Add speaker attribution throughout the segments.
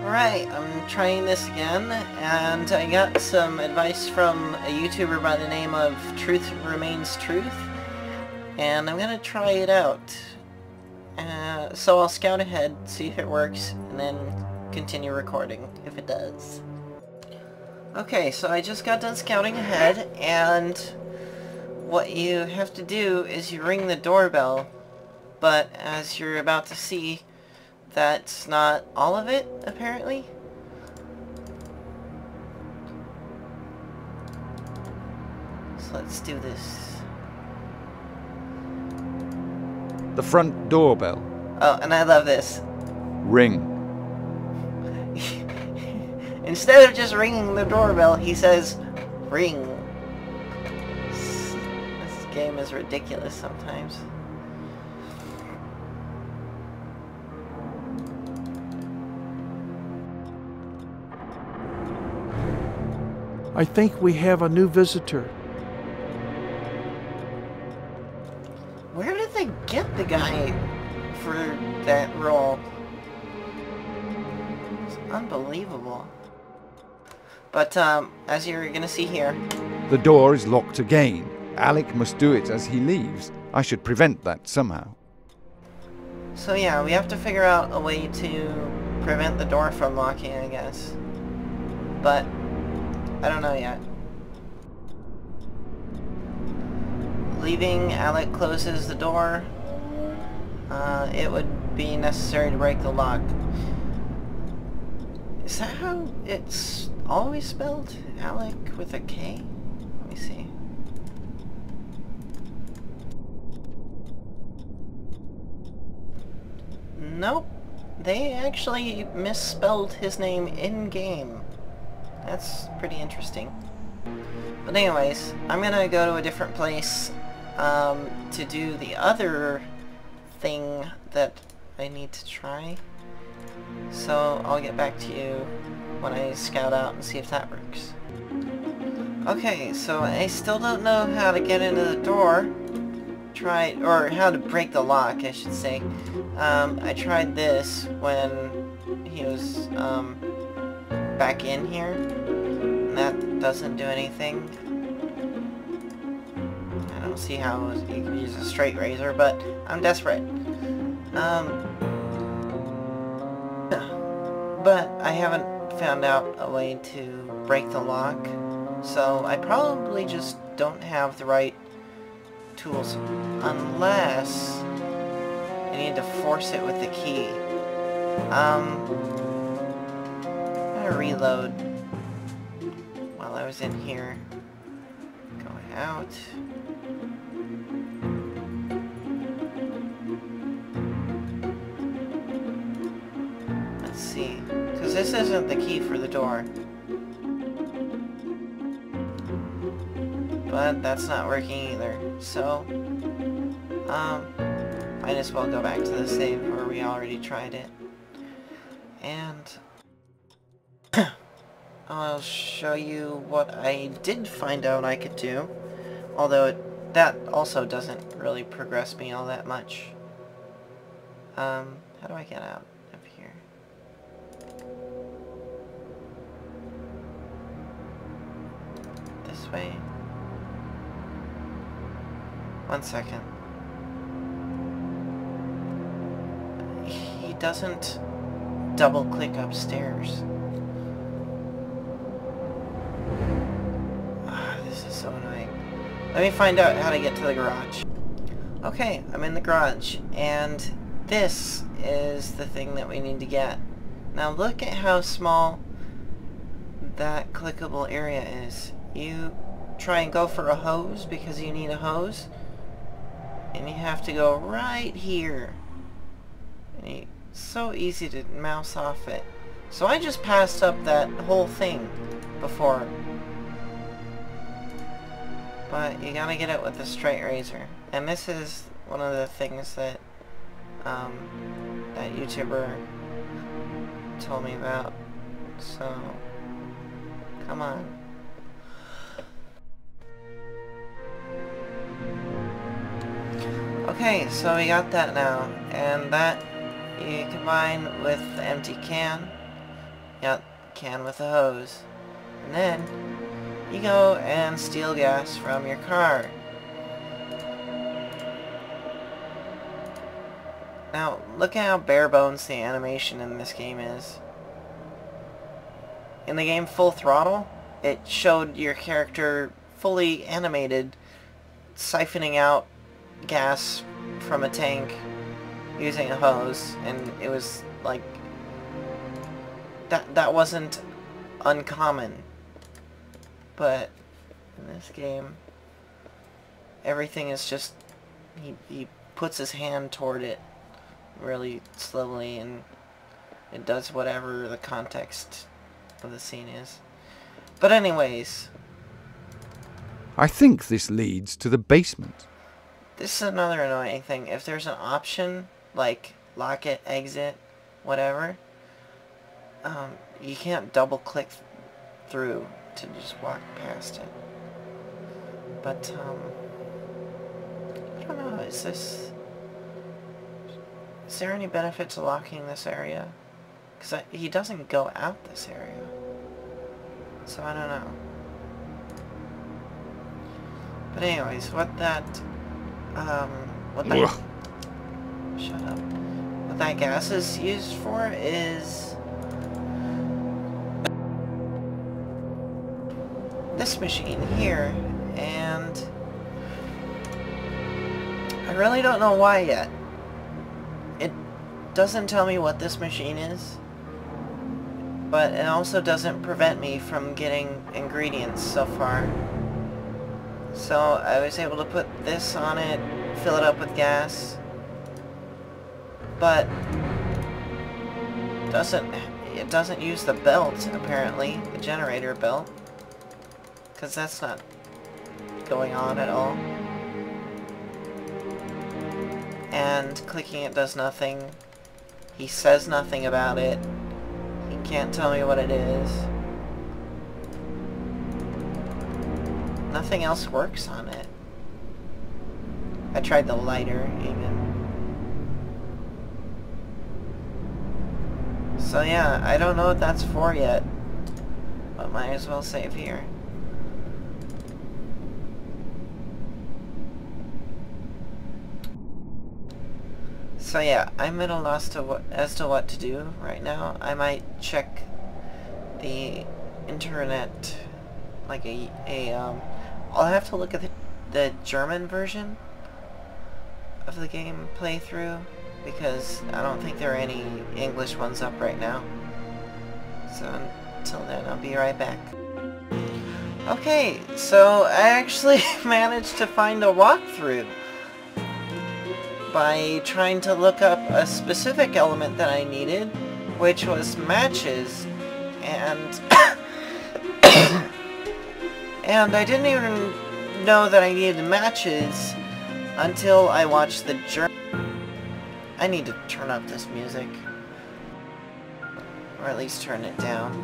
Speaker 1: Alright, I'm trying this again, and I got some advice from a YouTuber by the name of Truth Remains Truth, and I'm gonna try it out. So I'll scout ahead, see if it works, and then continue recording, if it does. Okay, so I just got done scouting ahead, and what you have to do is you ring the doorbell, but as you're about to see, that's not all of it, apparently. So let's do this.
Speaker 2: The front doorbell.
Speaker 1: Oh, and I love this.
Speaker 2: Ring.
Speaker 1: Instead of just ringing the doorbell, he says, ring. This game is ridiculous sometimes.
Speaker 3: I think we have a new visitor.
Speaker 1: Where did they get the guy for that role? It's unbelievable. But, as you're gonna see here...
Speaker 2: The door is locked again. Alec must do it as he leaves. I should prevent that somehow.
Speaker 1: So yeah, we have to figure out a way to prevent the door from locking, I guess. But... I don't know yet. Leaving Alec closes the door. It would be necessary to break the lock. Is that how it's always spelled? Alec with a K? Let me see. Nope. They actually misspelled his name in-game. That's pretty interesting. But anyways, I'm gonna go to a different place to do the other thing that I need to try. So I'll get back to you when I scout out and see if that works. Okay, so I still don't know how to get into the door. Or how to break the lock, I should say. I tried this when he was back in here, and that doesn't do anything. I don't see how you can use a straight razor, but I'm desperate. But I haven't found out a way to break the lock, so I probably just don't have the right tools, unless I need to force it with the key. I'm gonna reload while I was in here. Going out. Let's see, because this isn't the key for the door. But that's not working either, so might as well go back to the save where we already tried it. And I'll show you what I did find out I could do, although that also doesn't really progress me all that much. How do I get out of here? This way? 1 second. He doesn't double click upstairs. This is so annoying. Let me find out how to get to the garage. Okay, I'm in the garage, and this is the thing that we need to get. Now look at how small that clickable area is. You try and go for a hose because you need a hose, and you have to go right here. And it's so easy to mouse off it. So I just passed up that whole thing before. But you gotta get it with a straight razor. And this is one of the things that that YouTuber told me about. So, come on. Okay, so we got that now, and that you combine with the empty can, Yeah, can with a hose. And then you go and steal gas from your car. Now, look at how bare bones the animation in this game is. In the game Full Throttle, it showed your character fully animated, siphoning out gas from a tank using a hose, and it was like that wasn't uncommon. But in this game, everything is just he puts his hand toward it really slowly, and it does whatever the context of the scene is. But anyways,
Speaker 2: I think this leads to the basement.
Speaker 1: this is another annoying thing. If there's an option like lock it, exit, whatever, you can't double click through to just walk past it. But I don't know, is there any benefit to locking this area? Because he doesn't go out this area. So I don't know. But anyways, what that shut up. What that gas is used for is this machine here, and I really don't know why yet. It doesn't tell me what this machine is, but it also doesn't prevent me from getting ingredients so far. So I was able to put this on it, fill it up with gas, but it doesn't use the belt, apparently, the generator belt, because that's not going on at all. And clicking it does nothing. He says nothing about it. He can't tell me what it is. Nothing else works on it. I tried the lighter, even. So yeah, I don't know what that's for yet, but might as well save here. So yeah, I'm at a loss as to what to do right now. I might check the internet, like I'll have to look at the German version of the game playthrough, because I don't think there are any English ones up right now. So until then, I'll be right back. Okay, so I actually managed to find a walkthrough by trying to look up a specific element that I needed, which was matches, and and I didn't even know that I needed matches until I watched the German. I need to turn up this music, or at least turn it down.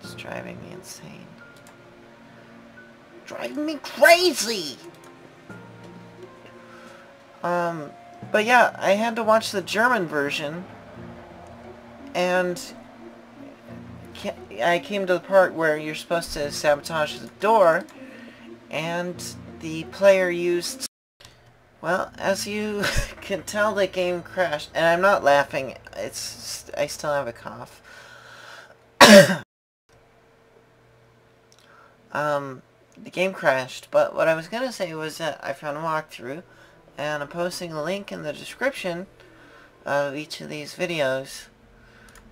Speaker 1: It's driving me insane. Driving me crazy! But yeah, I had to watch the German version, and I came to the part where you're supposed to sabotage the door, and the player used... Well, as you can tell, the game crashed, and I'm not laughing, I still have a cough. The game crashed, but what I was gonna say was that I found a walkthrough, and I'm posting a link in the description of each of these videos,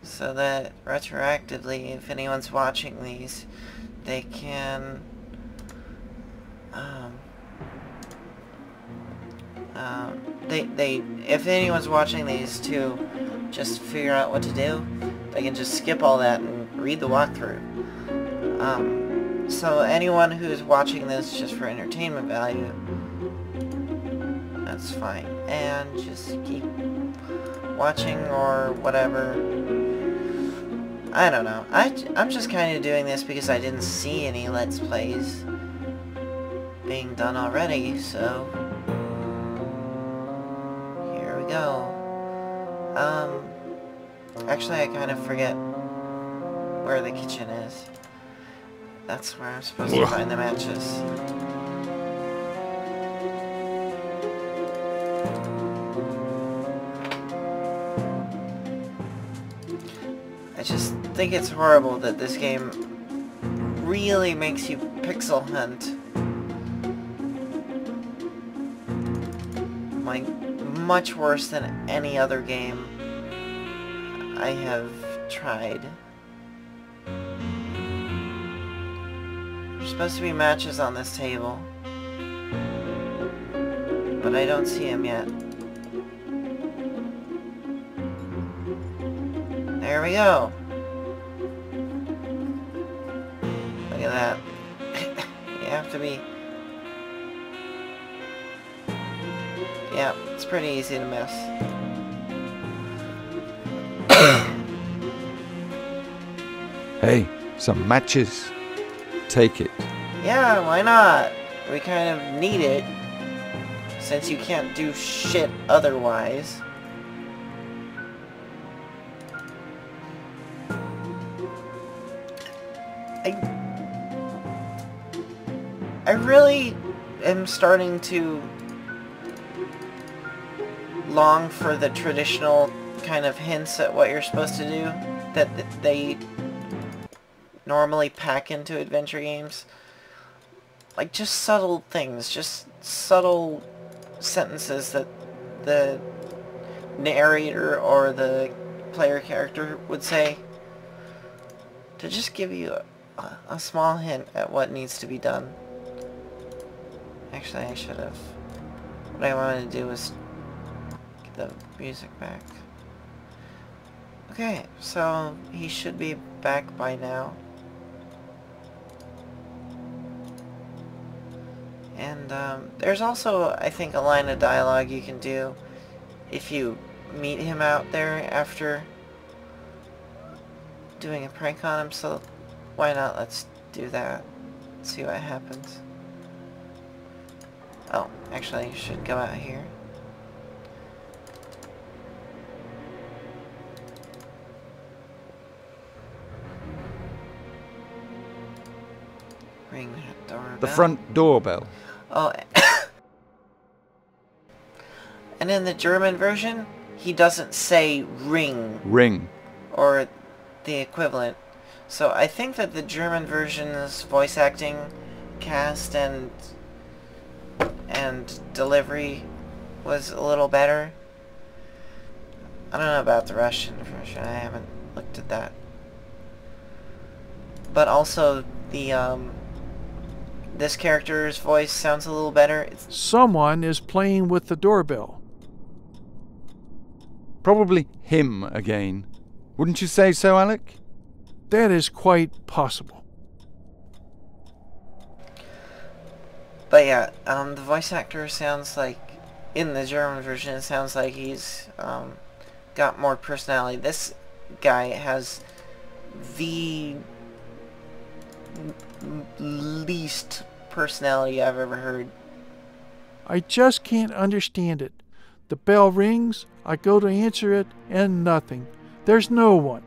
Speaker 1: so that retroactively, if anyone's watching these, they can if anyone's watching these to just figure out what to do, they can just skip all that and read the walkthrough. So anyone who's watching this just for entertainment value, that's fine. And just keep watching or whatever. I don't know. I'm just kind of doing this because I didn't see any Let's Plays being done already, so here we go. Actually, I kind of forget where the kitchen is. That's where I'm supposed to find the matches. I just think it's horrible that this game really makes you pixel hunt. Like, much worse than any other game I have tried. There's supposed to be matches on this table, but I don't see them yet. There we go. Look at that. You have to be... Yeah, it's pretty easy to miss.
Speaker 2: Hey, some matches. Take it.
Speaker 1: Yeah, why not? We kind of need it, since you can't do shit otherwise. I really am starting to long for the traditional kind of hints at what you're supposed to do that they normally pack into adventure games. Like, just subtle things, just subtle sentences that the narrator or the player character would say to just give you a small hint at what needs to be done. Actually, I should have. What I wanted to do was get the music back. Okay, so he should be back by now. And there's also, I think, a line of dialogue you can do if you meet him out there after doing a prank on him, so why not? Let's do that. See what happens. Oh, actually, you should go out here. Ring that doorbell.
Speaker 2: The front doorbell.
Speaker 1: Oh, and in the German version, he doesn't say ring.
Speaker 2: Ring.
Speaker 1: Or the equivalent. So I think that the German version's voice acting cast and delivery was a little better. I don't know about the Russian version. I haven't looked at that. But also the this character's voice sounds a little better.
Speaker 3: Someone is playing with the doorbell.
Speaker 2: Probably him again. Wouldn't you say so, Alec?
Speaker 3: That is quite possible.
Speaker 1: But yeah, the voice actor sounds like, in the German version, it sounds like he's got more personality. This guy has the least personality I've ever heard.
Speaker 3: I just can't understand it. The bell rings, I go to answer it, and nothing. There's no one.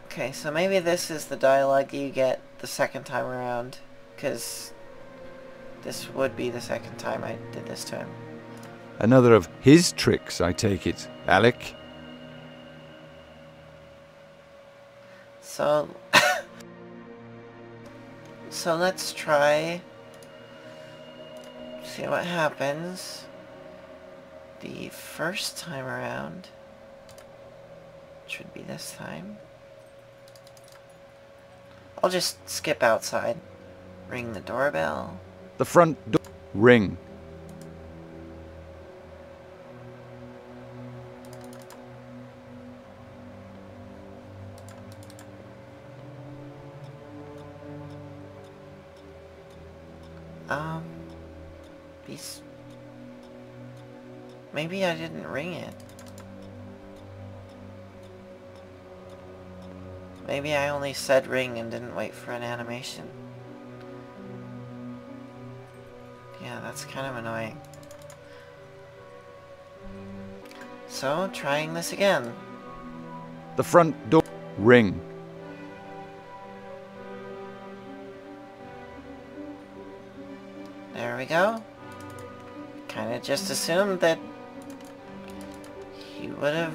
Speaker 1: Okay, so maybe this is the dialogue you get the second time around, because this would be the second time I did this to him.
Speaker 2: Another of his tricks, I take it, Alec.
Speaker 1: So, so let's try, see what happens the first time around. Should be this time. I'll just skip outside. Ring the doorbell.
Speaker 2: The front door. Ring.
Speaker 1: Maybe I didn't ring it. Maybe I only said ring and didn't wait for an animation. Yeah, that's kind of annoying. So, trying this again.
Speaker 2: The front door. Ring.
Speaker 1: There we go. Kinda just assumed that he would have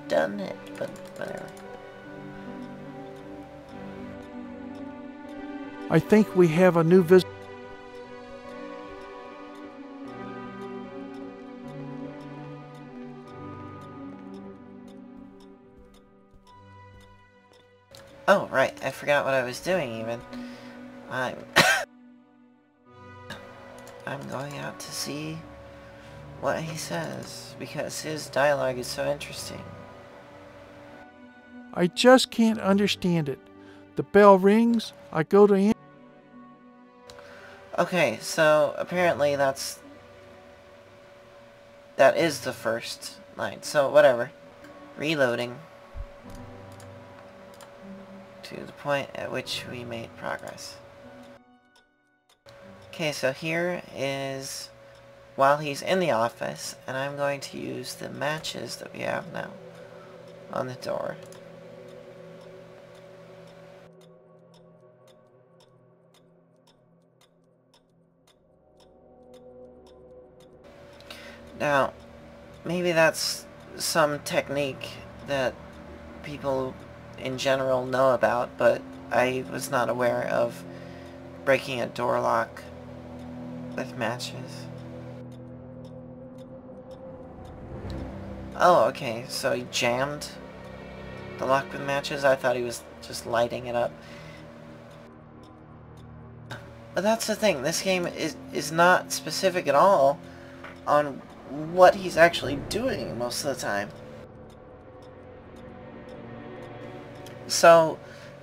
Speaker 1: done it, but whatever.
Speaker 3: I think we have a new visitor.
Speaker 1: Oh, right. I forgot what I was doing, even. I'm going out to see what he says, because his dialogue is so interesting.
Speaker 3: I just can't understand it. The bell rings, I go to answer.
Speaker 1: Okay, so apparently that is the first line. So whatever. Reloading to the point at which we made progress. Okay, so here is while he's in the office, and I'm going to use the matches that we have now on the door. Now, maybe that's some technique that people in general know about, but I was not aware of breaking a door lock with matches. Oh, okay, so he jammed the lock with matches? I thought he was just lighting it up. But that's the thing, this game is not specific at all on what he's actually doing most of the time. So,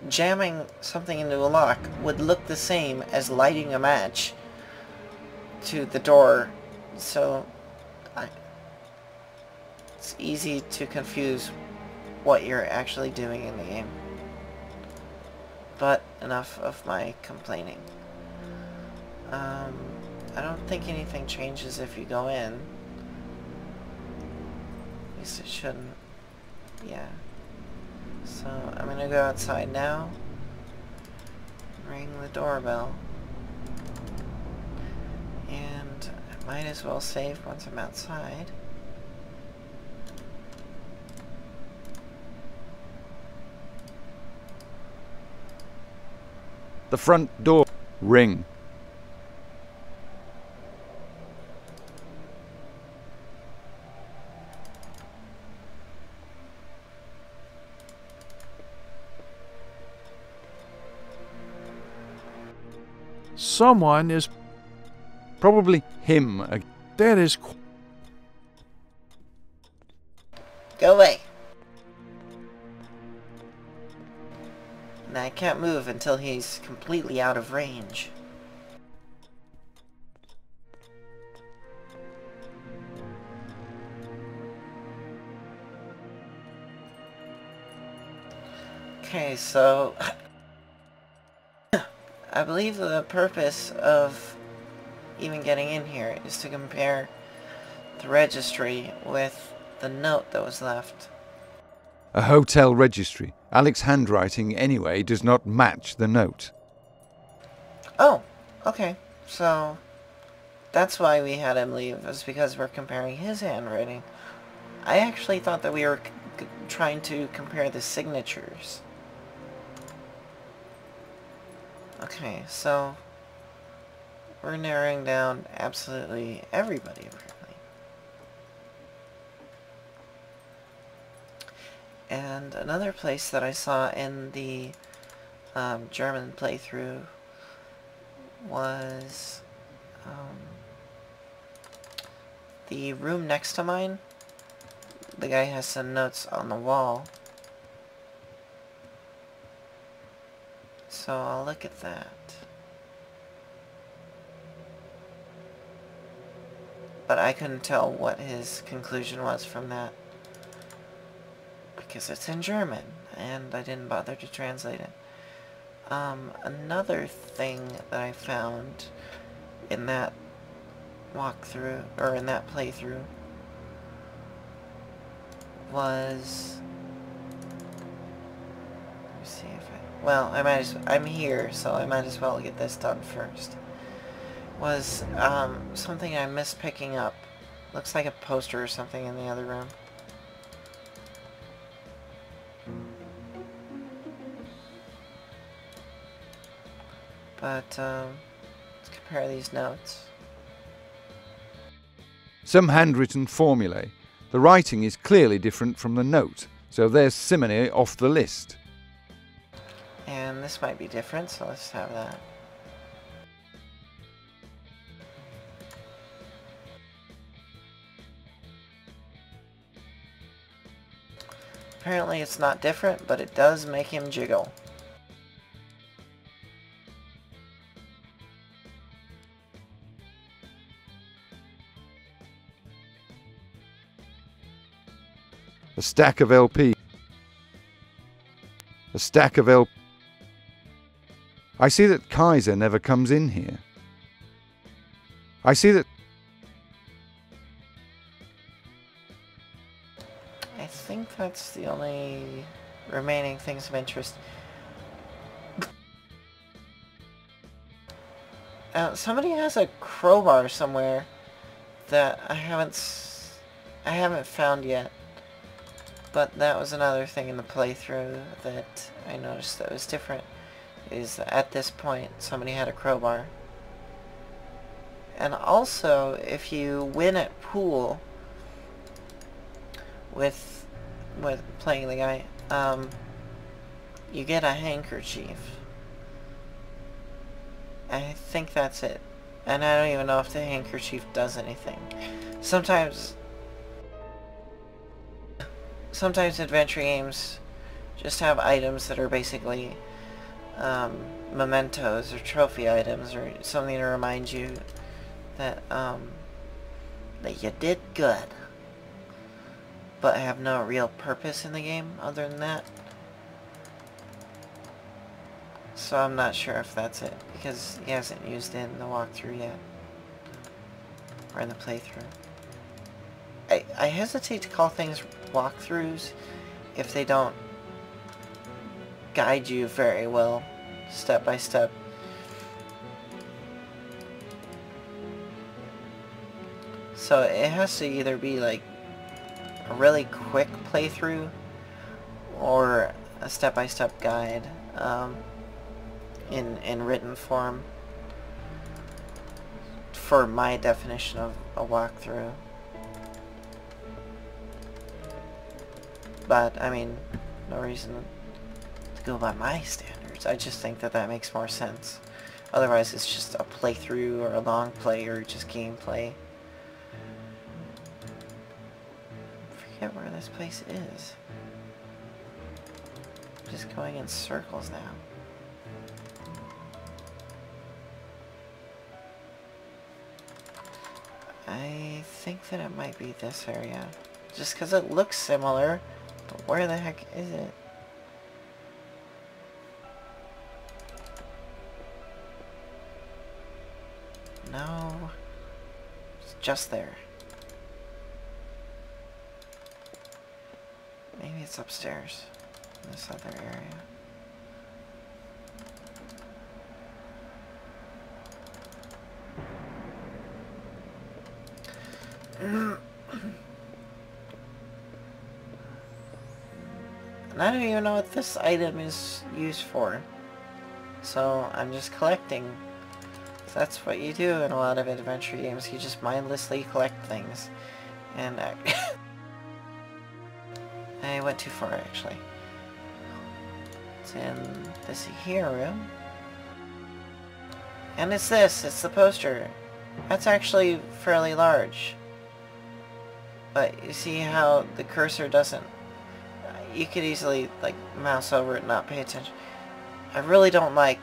Speaker 1: jamming something into a lock would look the same as lighting a match to the door, so it's easy to confuse what you're actually doing in the game. But enough of my complaining. I don't think anything changes if you go in. At least it shouldn't. Yeah. So, I'm gonna go outside now. Ring the doorbell. And I might as well save once I'm outside.
Speaker 2: The front door. Ring.
Speaker 3: Someone is.
Speaker 2: Probably him again.
Speaker 3: That is.
Speaker 1: Go away! And I can't move until he's completely out of range. Okay, so I believe the purpose of even getting in here is to compare the registry with the note that was left.
Speaker 2: A hotel registry. Alec's handwriting, anyway, does not match the note.
Speaker 1: Oh, okay. So that's why we had him leave, is because we're comparing his handwriting. I actually thought that we were trying to compare the signatures. Okay, so we're narrowing down absolutely everybody, apparently. And another place that I saw in the German playthrough was the room next to mine. The guy has some notes on the wall. So I'll look at that. But I couldn't tell what his conclusion was from that, because it's in German, and I didn't bother to translate it. Another thing that I found in that walkthrough, or in that playthrough, was... Let me see if I... Well, I'm here, so I might as well get this done first. Was something I missed picking up. Looks like a poster or something in the other room. But, let's compare these notes.
Speaker 2: Some handwritten formulae. The writing is clearly different from the note, so there's simony off the list.
Speaker 1: And this might be different, so let's have that. Apparently it's not different, but it does make him jiggle.
Speaker 2: A stack of LP. A stack of LP. I see that Kaiser never comes in here. I see that...
Speaker 1: I think that's the only remaining things of interest. Somebody has a crowbar somewhere that I haven't found yet. But that was another thing in the playthrough that I noticed that was different. Is that at this point somebody had a crowbar. And also, if you win at pool with playing the guy, you get a handkerchief. I think that's it. And I don't even know if the handkerchief does anything. Sometimes adventure games just have items that are basically mementos or trophy items or something to remind you that that you did good, but have no real purpose in the game other than that. So I'm not sure if that's it, because he hasn't used it in the walkthrough yet, or in the playthrough. I hesitate to call things walkthroughs if they don't guide you very well, step by step. So it has to either be like a really quick playthrough or a step-by-step guide in written form for my definition of a walkthrough. But, I mean, no reason to go by my standards. I just think that that makes more sense. Otherwise, it's just a playthrough or a long play or just gameplay. I forget where this place is. I'm just going in circles now. I think that it might be this area. Just because it looks similar. But where the heck is it? No. It's just there. Maybe it's upstairs. In this other area. And I don't even know what this item is used for. So I'm just collecting. So that's what you do in a lot of adventure games. You just mindlessly collect things. And I went too far actually. It's in this here room. And it's this. It's the poster. That's actually fairly large. But you see how the cursor doesn't... You could easily, like, mouse over it and not pay attention. I really don't like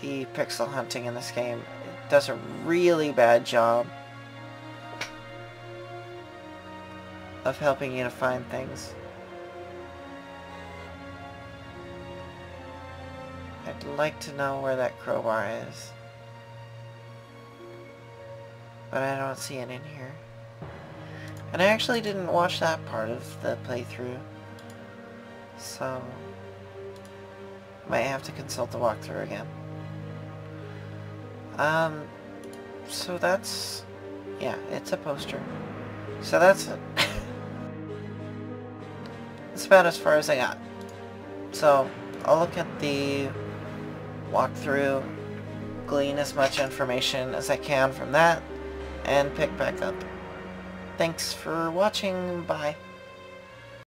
Speaker 1: the pixel hunting in this game. It does a really bad job of helping you to find things. I'd like to know where that crowbar is. But I don't see it in here. And I actually didn't watch that part of the playthrough. So... might have to consult the walkthrough again. So that's... yeah, it's a poster. So that's it. That's about as far as I got. So, I'll look at the walkthrough, glean as much information as I can from that, and pick back up. Thanks for watching, bye.